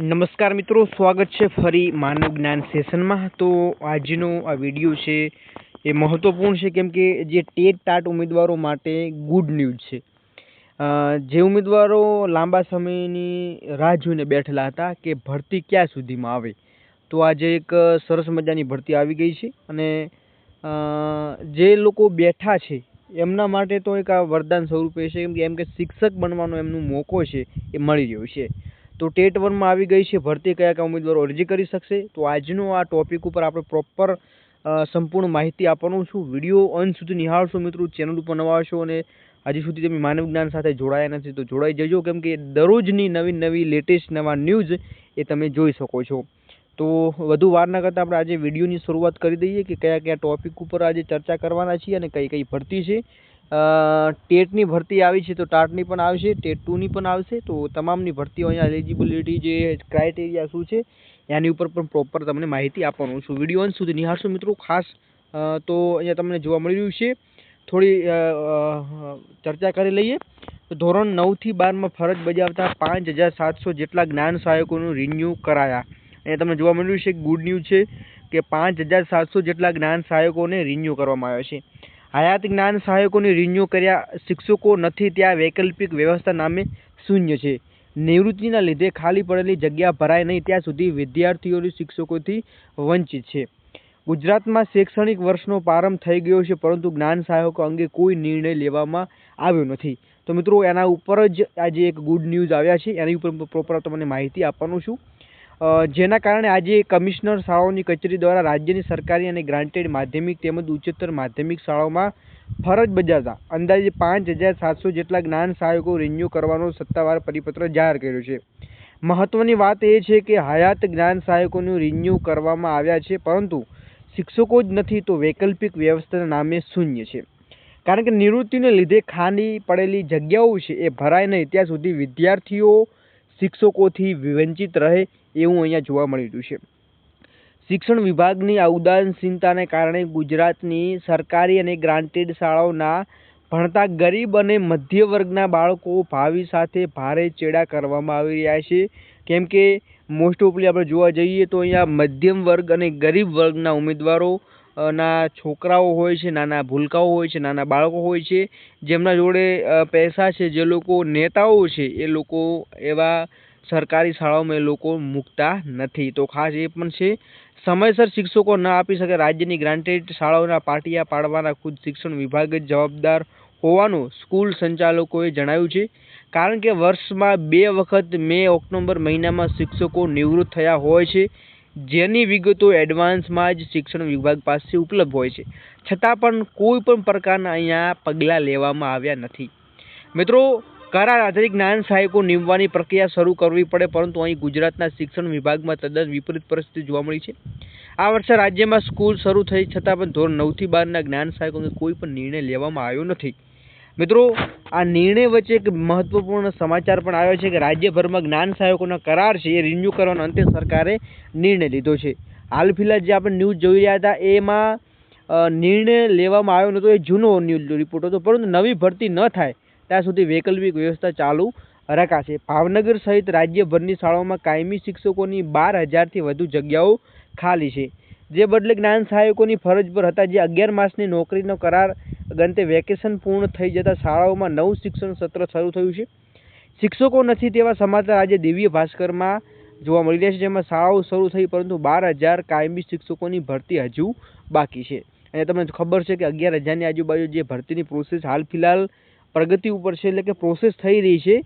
નમસ્કાર મિત્રો, સ્વાગત છે ફરી માનવ જ્ઞાન સેશનમાં। તો આજનો આ વિડીયો છે એ મહત્વપૂર્ણ છે કેમ કે જે ટેટ ટાટ ઉમેદવારો માટે ગુડ ન્યૂઝ છે। જે ઉમેદવારો લાંબા સમયની રાહ જોઈને બેઠેલા હતા કે ભરતી ક્યાં સુધીમાં આવે, તો આજે એક સરસ મજાની ભરતી આવી ગઈ છે અને જે લોકો બેઠા છે એમના માટે તો એક આ વરદાન સ્વરૂપે છે એમ કે શિક્ષક બનવાનો એમનો મોકો છે એ મળી રહ્યો છે। તો ટેટ 1 આવી ગઈ છે ભરતી, કયા કયા ઉમેદવારો અરજી કરી શકશે, તો આજનો આ ટોપિક ઉપર આપણે પ્રોપર સંપૂર્ણ માહિતી આપવાનું છું। વિડીયો અંત સુધી નિહાળશો મિત્રો। ચેનલ ઉપર નવા છો અને હજી સુધી તમે માનવ જ્ઞાન સાથે જોડાયા નથી તો જોડાઈ જજો, કેમ કે દરરોજની નવી લેટેસ્ટ નવા ન્યૂઝ એ તમે જોઈ શકો છો। તો વધુ વાર ન કરતાં આપણે આજે વિડીયોની શરૂઆત કરી દઈએ કે કયા કયા ટોપિક ઉપર આજે ચર્ચા કરવાના છીએ અને કઈ કઈ ભરતી છે। ટેટની ભરતી આવી છે તો ટાટની પણ આવશે, ટેટ 2ની પણ આવશે। તો તમામની ભરતીઓ અહીંયા એલિજિબિલિટી જે ક્રાઇટેરિયા શું છે એની ઉપર પણ પ્રોપર તમને માહિતી આપવાનું છું। વિડીયો અંત સુધી નિહાળશો મિત્રો ખાસ। તો અહીંયા તમને જોવા મળી રહ્યું છે, થોડી ચર્ચા કરી લઈએ। તો ધોરણ 9 થી 12માં ફરજ બજાવતા 5700 જેટલા જ્ઞાન સહાયકોનું રિન્યૂ કરાયા। અહીંયા તમને જોવા મળી રહ્યું છે ગુડ ન્યૂઝ છે કે 5700 જેટલા જ્ઞાન સહાયકોને રિન્યૂ કરવામાં આવ્યા છે। હયાત જ્ઞાન સહાયકોને રિન્યૂ કર્યા। શિક્ષકો નથી ત્યાં વૈકલ્પિક વ્યવસ્થા નામે શૂન્ય છે। નિવૃત્તિના લીધે ખાલી પડેલી જગ્યા ભરાય નહીં ત્યાં સુધી વિદ્યાર્થીઓની શિક્ષકોથી વંચિત છે। ગુજરાતમાં શૈક્ષણિક વર્ષનો પ્રારંભ થઈ ગયો છે પરંતુ જ્ઞાન સહાયકો અંગે કોઈ નિર્ણય લેવામાં આવ્યો નથી। તો મિત્રો એના ઉપર જ આજે એક ગુડ ન્યૂઝ આવ્યા છે, એની ઉપર પ્રોપર તમને માહિતી આપવાનું છું। જેના કારણે આજે કમિશનર શાળાઓની કચેરી દ્વારા રાજ્યની સરકારી અને ગ્રાન્ટેડ માધ્યમિક તેમજ ઉચ્ચતર માધ્યમિક શાળાઓમાં ફરજ બજાવતા અંદાજે 5700 જેટલા જ્ઞાન સહાયકો રિન્યૂ કરવાનો સત્તાવાર પરિપત્ર જાહેર કર્યો છે। મહત્વની વાત એ છે કે હયાત જ્ઞાન સહાયકોનું રિન્યૂ કરવામાં આવ્યા છે પરંતુ શિક્ષકો જ નથી તો વૈકલ્પિક વ્યવસ્થાના નામે શૂન્ય છે। કારણ કે નિવૃત્તિને લીધે ખાલી પડેલી જગ્યાઓ છે એ ભરાય નહીં ત્યાં સુધી વિદ્યાર્થીઓ શિક્ષકોથી વંચિત રહે એવું અહીંયા જોવા મળી રહ્યું છે। શિક્ષણ વિભાગની આ ઉદાસીનતાને કારણે ગુજરાતની સરકારી અને ગ્રાન્ટેડ શાળાઓના ભણતા ગરીબ અને મધ્ય વર્ગના બાળકો ભાવિ સાથે ભારે ચેડા કરવામાં આવી રહ્યા છે। કેમ કે મોસ્ટ ઓફલી આપણે જોવા જઈએ તો અહીંયા મધ્યમ વર્ગ અને ગરીબ વર્ગના ઉમેદવારો ના છોકરાઓ હોય છે, નાના ભૂલકાઓ હોય છે, નાના બાળકો હોય છે, જેમના જોડે પૈસા છે, જે લોકો નેતાઓ છે એ લોકો એવા સરકારી શાળાઓમાં એ લોકો મૂકતા નથી। તો ખાસ એ પણ છે, સમયસર શિક્ષકો ન આપી શકે રાજ્યની ગ્રાન્ટેડ શાળાઓના પાટિયા પાડવાના ખુદ શિક્ષણ વિભાગ જ જવાબદાર હોવાનું સ્કૂલ સંચાલકોએ જણાવ્યું છે। કારણ કે વર્ષમાં 2 વખત મે ઓક્ટોબર મહિનામાં શિક્ષકો નિવૃત્ત થયા હોય છે, જેની વિગતો એડવાન્સમાં જ શિક્ષણ વિભાગ પાસે ઉપલબ્ધ હોય છે, છતાં પણ કોઈ પણ પ્રકારના અહીંયા પગલાં લેવામાં આવ્યા નથી। મિત્રો, કરાર આધારિત જ્ઞાન સહાયકો નિમવાની પ્રક્રિયા શરૂ કરવી પડે પરંતુ અહીં ગુજરાતના શિક્ષણ વિભાગમાં તદ્દન વિપરીત પરિસ્થિતિ જોવા મળી છે। આ વર્ષે રાજ્યમાં સ્કૂલ શરૂ થઈ છતાં પણ ધોરણ 9 થી 12ના જ્ઞાન સહાયકો અંગે કોઈ પણ નિર્ણય લેવામાં આવ્યો નથી। મિત્રો, આ નિર્ણય વચ્ચે એક મહત્વપૂર્ણ સમાચાર પણ આવ્યો છે કે રાજ્યભરમાં જ્ઞાન સહાયકોના કરાર છે એ રિન્યૂ કરવાનો અંતે સરકારે નિર્ણય લીધો છે। હાલ ફિલહાલ જે આપણે ન્યૂઝ જોઈ રહ્યા હતા એમાં નિર્ણય લેવામાં આવ્યો નહોતો, એ જૂનો ન્યૂઝ રિપોર્ટ હતો, પરંતુ નવી ભરતી ન થાય ત્યાં સુધી વૈકલ્પિક વ્યવસ્થા ચાલુ રખાશે। ભાવનગર સહિત રાજ્યભરની શાળાઓમાં કાયમી શિક્ષકોની 12,000થી વધુ જગ્યાઓ ખાલી છે, જે બદલે જ્ઞાન સહાયકોની ફરજ પર હતા, જે 11 માસની નોકરીનો કરાર ગંતે વેકેશન પૂર્ણ થઈ જતા શાળાઓમાં નવું શિક્ષણ સત્ર શરૂ થયું છે। શિક્ષકો નથી તેવા સમાચાર આજે દિવ્ય ભાસ્કરમાં જોવા મળી રહ્યા છે, જેમાં શાળાઓ શરૂ થઈ પરંતુ 12,000 કાયમી શિક્ષકોની ભરતી હજુ બાકી છે। અને તમને ખબર છે કે 11,000ની આજુબાજુ જે ભરતીની પ્રોસેસ હાલ ફિલહાલ પ્રગતિ ઉપર છે, એટલે કે પ્રોસેસ થઈ રહી છે,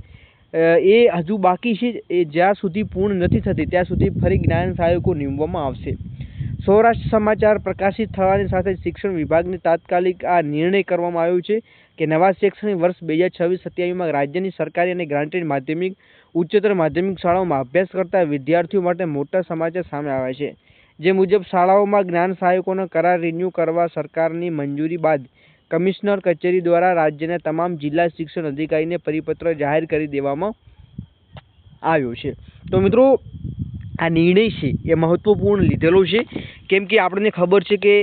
એ હજુ બાકી છે। એ જ્યાં સુધી પૂર્ણ નથી થતી ત્યાં સુધી ફરી જ્ઞાન સહાયકો નિમવામાં આવશે। સૌરાષ્ટ્ર સમાચાર પ્રકાશિત થવાની સાથે શિક્ષણ વિભાગને તાત્કાલિક આ નિર્ણય કરવામાં આવ્યો છે કે નવા શૈક્ષણિક વર્ષ 2026-27માં રાજ્યની સરકારી અને ગ્રાન્ટેડ માધ્યમિક ઉચ્ચતર માધ્યમિક શાળાઓમાં અભ્યાસ કરતા વિદ્યાર્થીઓ માટે મોટા સમાચાર સામે આવ્યા છે, જે મુજબ શાળાઓમાં જ્ઞાન સહાયકોનો કરાર રિન્યૂ કરવા સરકારની મંજૂરી બાદ કમિશનર કચેરી દ્વારા રાજ્યના તમામ જિલ્લા શિક્ષણ અધિકારીને પરિપત્ર જાહેર કરી દેવામાં આવ્યો છે। તો મિત્રો, આ નિર્ણય છે એ મહત્વપૂર્ણ લીધેલો છે, કેમ કે આપણને ખબર છે કે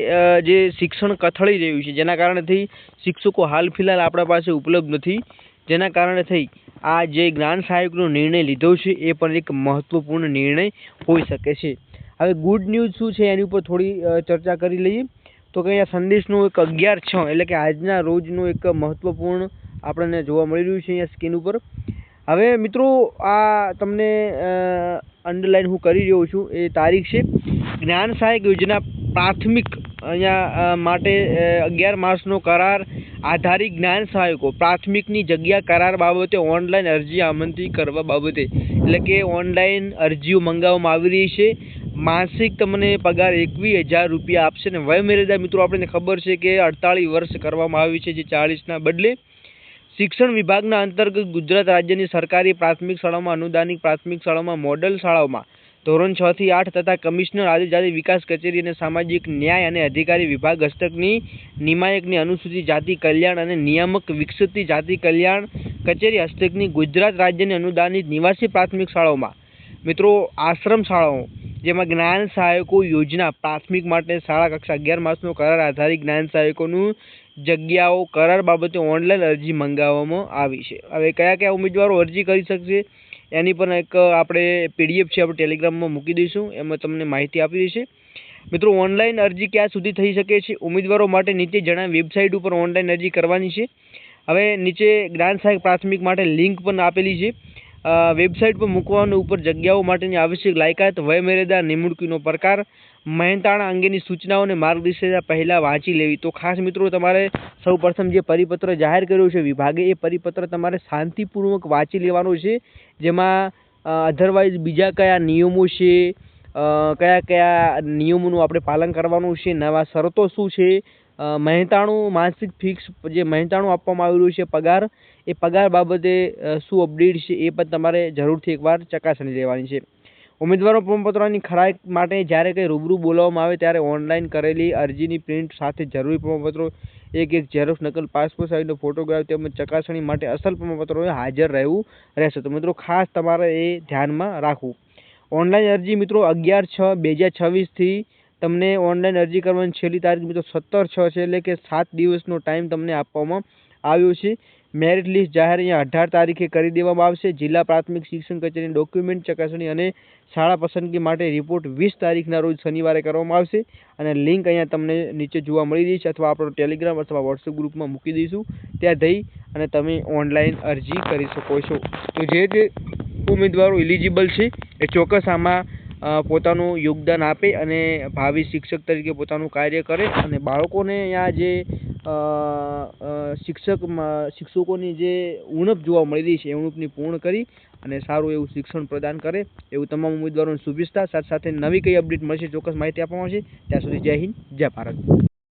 જે શિક્ષણ કથળી રહ્યું છે, જેના કારણેથી શિક્ષકો હાલ ફિલહાલ આપણા પાસે ઉપલબ્ધ નથી, જેના કારણે થઈ આ જે જ્ઞાન સહાયકનો નિર્ણય લીધો છે એ પણ એક મહત્વપૂર્ણ નિર્ણય હોઈ શકે છે. હવે ગુડ ન્યૂઝ શું છે એની ઉપર થોડી ચર્ચા કરી લઈએ. તો કે અહીંયા સંદેશનું એક 11/6 એટલે કે આજના રોજનું એક મહત્વપૂર્ણ આપણને જોવા મળી રહ્યું છે અહીંયા સ્ક્રીન ઉપર. હવે મિત્રો આ તમને અંડરલાઈન હું કરી રહ્યો છું એ તારીખ છે જ્ઞાન સહાયક યોજના પ્રાથમિક અહીંયા માટે 11 માર્ચનો કરાર આધારિત જ્ઞાન સહાયકો પ્રાથમિકની જગ્યા કરાર બાબતે ઓનલાઈન અરજી આમંત્રિત કરવા બાબતે એટલે કે ઓનલાઈન અરજીઓ મંગાવવામાં આવી રહી છે. માસિક તમને પગાર 21,000 રૂપિયા આપશે ને વયમર્યાદા મિત્રો આપણને ખબર છે કે 48 વર્ષ કરવામાં આવી છે જે 40ના બદલે. શિક્ષણ વિભાગના અંતર્ગત ગુજરાત રાજ્યની સરકારી પ્રાથમિક શાળાઓમાં અનુદાનિત પ્રાથમિક શાળાઓમાં મોડલ શાળાઓમાં ધોરણ 6 થી 8 તથા કમિશનર આદિજાતિ વિકાસ કચેરી અને સામાજિક ન્યાય અને અધિકારી વિભાગ હસ્તકની નિમાયકની અનુસૂચિત જાતિ કલ્યાણ અને નિયામક વિકસિત જાતિ કલ્યાણ કચેરી હસ્તકની ગુજરાત રાજ્યની અનુદાનિત નિવાસી પ્રાથમિક શાળાઓમાં મિત્રો આશ્રમ શાળાઓ જેમાં જ્ઞાન સહાયકો યોજના પ્રાથમિક માટે શાળા કક્ષા 11 માસનો કરાર આધારિત જ્ઞાન સહાયકોનું જગ્યાઓ કરાર બાબતે ઓનલાઈન અરજી મંગાવવામાં આવી છે. હવે કયા કયા ઉમેદવારો અરજી કરી શકશે એની પણ એક આપણે PDF છે આપણે ટેલિગ્રામમાં મૂકી દઈશું, એમાં તમને માહિતી આપી દઈશે. મિત્રો ઓનલાઈન અરજી ક્યાં સુધી થઈ શકે છે ઉમેદવારો માટે નીચે જણાવી વેબસાઇટ ઉપર ઓનલાઈન અરજી કરવાની છે. હવે નીચે જ્ઞાન સહાયક પ્રાથમિક માટે લિંક પણ આપેલી છે. વેબસાઇટ પર મૂકવાની ઉપર જગ્યાઓ માટેની આવશ્યક લાયકાત વયમર્યાદા નિમણૂકનો પ્રકાર મહેનતાણા અંગેની સૂચનાઓ અને માર્ગદર્શિકા પહેલાં વાંચી લેવી. તો ખાસ મિત્રો તમારે સૌ પ્રથમ જે પરિપત્ર જાહેર કર્યો છે વિભાગે એ પરિપત્ર તમારે શાંતિપૂર્વક વાંચી લેવાનો છે. જેમાં અધરવાઇઝ બીજા કયા નિયમો છે કયા કયા નિયમોનું આપણે પાલન કરવાનું છે, નવા શરતો શું છે, મહેનતાણું માસિક ફિક્સ જે મહેનતાણું આપવામાં આવેલું છે પગાર એ પગાર બાબતે શું અપડેટ છે એ પણ તમારે જરૂરથી એકવાર ચકાસણી લેવાની છે. ઉમેદવારો પ્રમાણપત્રોની ખરાઈ માટે જ્યારે કંઈ રૂબરૂ બોલાવવામાં આવે ત્યારે ઓનલાઈન કરેલી અરજીની પ્રિન્ટ સાથે જરૂરી પ્રમાણપત્રો એક ઝેરોક્ષ નકલ પાસપોર્ટ સાઇઝનો ફોટોગ્રાફ તેમજ ચકાસણી માટે અસલ પ્રમાણપત્રોએ હાજર રહેવું રહેશે. તો મિત્રો ખાસ તમારે એ ધ્યાનમાં રાખવું. ઓનલાઈન અરજી મિત્રો 11/6/2026 તમને ઓનલાઈન અરજી કરવાની છેલ્લી તારીખ મિત્રો 17/6 છે એટલે કે 7 દિવસનો ટાઈમ તમને આપવામાં આવ્યો છે. મેરિટ લિસ્ટ જાહેર અહીંયા 18 તારીખે કરી દેવામાં આવશે. જિલ્લા પ્રાથમિક શિક્ષણ કચેરીની ડોક્યુમેન્ટ ચકાસણી અને શાળા પસંદગી માટે રિપોર્ટ 20 તારીખના રોજ શનિવારે કરવામાં આવશે. અને લિંક અહીંયા તમને નીચે જોવા મળી રહી છે અથવા આપણો ટેલિગ્રામ અથવા વોટ્સએપ ગ્રુપમાં મૂકી દઈશું, ત્યાં જઈ અને તમે ઓનલાઈન અરજી કરી શકો છો. તો જે ઉમેદવારો એલિજિબલ છે એ ચોક્કસ આમાં પોતાનું યોગદાન આપે અને ભાવિ શિક્ષક તરીકે પોતાનું કાર્ય કરે અને બાળકોને અહીંયા જે શિક્ષકોની જે ઉણપ જોવા મળી રહી છે એ ઉણપની પૂર્ણ કરી અને સારું એવું શિક્ષણ પ્રદાન કરે એવું તમામ ઉમેદવારોને શુભેચ્છા. સાથે સાથે નવી કઈ અપડેટ મળશે ચોક્કસ માહિતી આપવામાં આવશે. ત્યાં સુધી જય હિન્દ, જય ભારત.